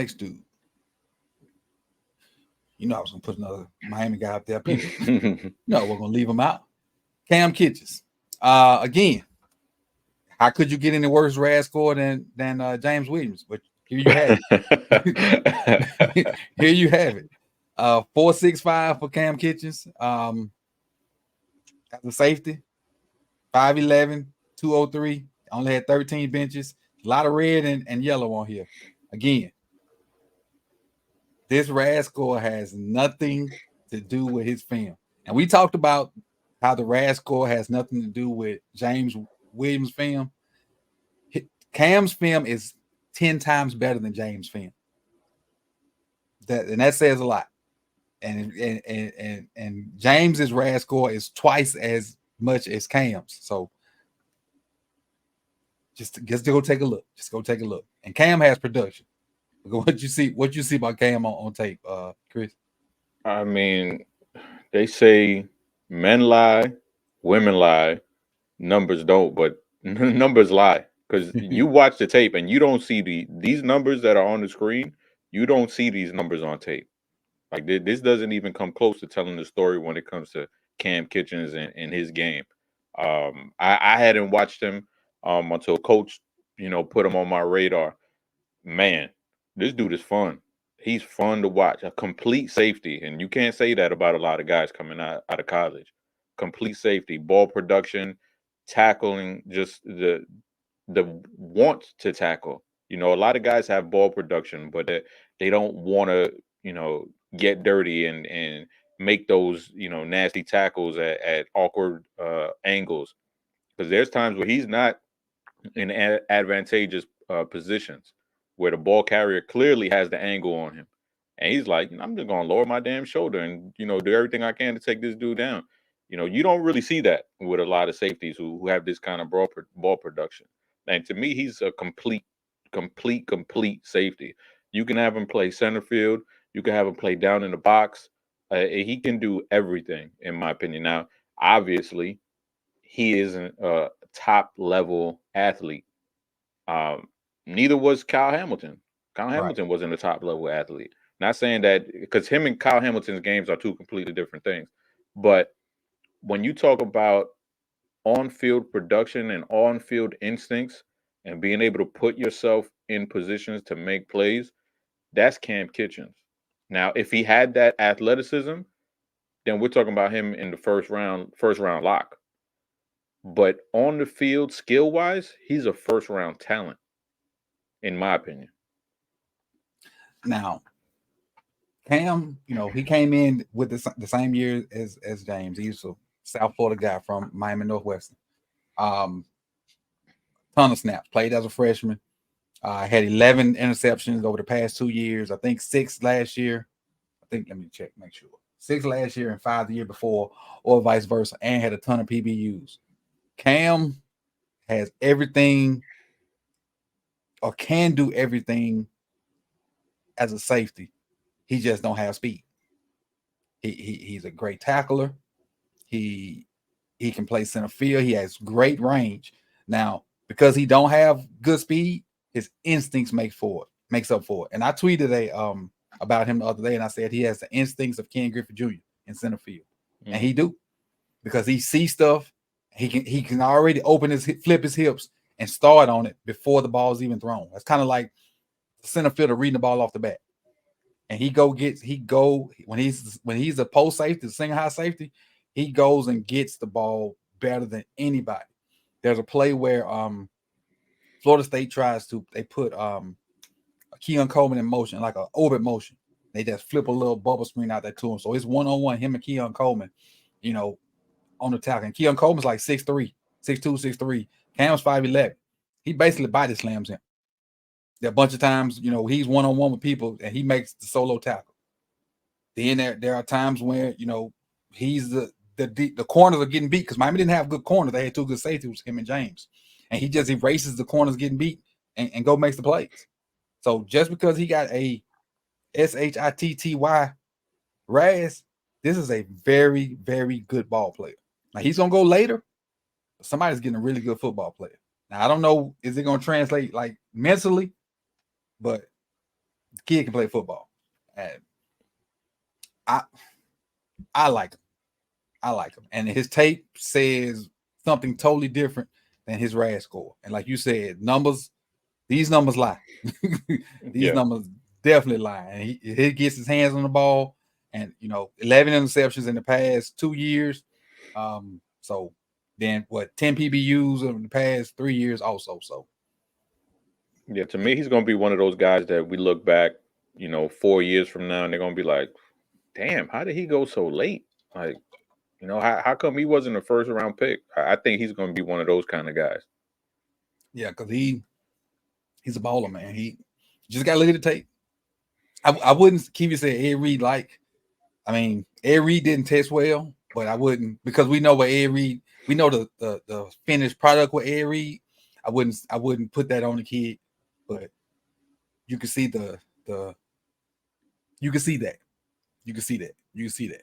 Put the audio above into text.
Next dude, you know I was gonna put another Miami guy up there. People, no, we're gonna leave him out. Cam Kitchens. Again, how could you get any worse RAS score than James Williams? But here you have it. Here you have it. 4.65 for Cam Kitchens. As a safety, 5'11", 203. Only had 13 benches. A lot of red and yellow on here. Again, this RAS score has nothing to do with his film. And we talked about how the RAS score has nothing to do with James Williams' film. Cam's film is 10 times better than James' film. That says a lot. And James's RAS score is twice as much as Cam's. So just go take a look. Just go take a look. And Cam has production. What you see about Cam on tape, Chris? I mean, they say men lie, women lie, numbers don't, but numbers lie. Because you watch the tape and you don't see these numbers that are on the screen. You don't see these numbers on tape. Like this doesn't even come close to telling the story when it comes to Cam Kitchens and his game. I hadn't watched him until Coach, put him on my radar. Man, this dude is fun. He's fun to watch. A complete safety, and you can't say that about a lot of guys coming out of college. Complete safety, ball production, tackling, just the want to tackle. A lot of guys have ball production, but they don't want to, get dirty and make those, nasty tackles at awkward angles. Because there's times where he's not in advantageous positions where the ball carrier clearly has the angle on him. And he's like, I'm just going to lower my damn shoulder and, do everything I can to take this dude down. You don't really see that with a lot of safeties who have this kind of ball production. And to me, he's a complete safety. You can have him play center field. You can have him play down in the box. He can do everything, in my opinion. Now, obviously, he isn't a top level athlete. Um, Neither was Kyle Hamilton. Kyle Right. Hamilton wasn't a top level athlete. Not saying that because him and Kyle Hamilton's games are two completely different things. But when you talk about on field production and on field instincts and being able to put yourself in positions to make plays, that's Cam Kitchens. Now, if he had that athleticism, then we're talking about him in the first round lock. But on the field, skill wise, he's a first round talent, in my opinion. Now, Cam, he came in with the same year as James. He's a South Florida guy from Miami Northwestern. Um, Ton of snaps. Played as a freshman. Had 11 interceptions over the past 2 years. I think 6 last year. Let me check, make sure. 6 last year and 5 the year before, or vice versa, and had a ton of PBUs. Cam has everything, or can do everything as a safety. He just don't have speed. He's a great tackler. He he can play center field. He has great range. Now, because he don't have good speed, his instincts makes up for it. And I tweeted about him the other day, and I said he has the instincts of Ken Griffey Jr. in center field, and he do, because he sees stuff. He can already flip his hips and start on it before the ball's even thrown. That's kind of like the center fielder reading the ball off the bat. And when he's a post safety, single high safety, he goes and gets the ball better than anybody. There's a play where Florida State they put Keon Coleman in motion, like an orbit motion. They just flip a little bubble screen out there to him. So it's 1-on-1, him and Keon Coleman, on the tackle. And Keon Coleman's like 6'3", 6'2", 6'3". Cam's 5'11". He basically body slams him. There are a bunch of times, he's 1-on-1 with people and he makes the solo tackle. Then there are times where, he's the corners are getting beat because Miami didn't have good corners. They had two good safeties, him and James. And he just erases the corners getting beat and go makes the plays. So just because he got a SHITTY Raz, this is a very, very good ball player. Now he's gonna go later, but somebody's getting a really good football player. Now I don't know, is it gonna translate like mentally, but The kid can play football. And I like him. I like him. And his tape says something totally different than his RAS score. And like you said, these numbers lie. These numbers definitely lie. And he gets his hands on the ball, and 11 interceptions in the past 2 years. So then 10 PBUs in the past 3 years also. So yeah, to me, he's gonna be one of those guys that we look back, 4 years from now, and they're gonna be like, damn, how did he go so late? Like, how come he wasn't a first round pick? I think he's gonna be one of those kind of guys. Yeah, because he's a baller, man. He just got to look at the tape. I wouldn't keep you saying Ed Reed Ed Reed didn't test well, but I wouldn't, because we know what Ed Reed, we know the finished product with Ed Reed. I wouldn't put that on the kid, but you can see you can see that. You can see that.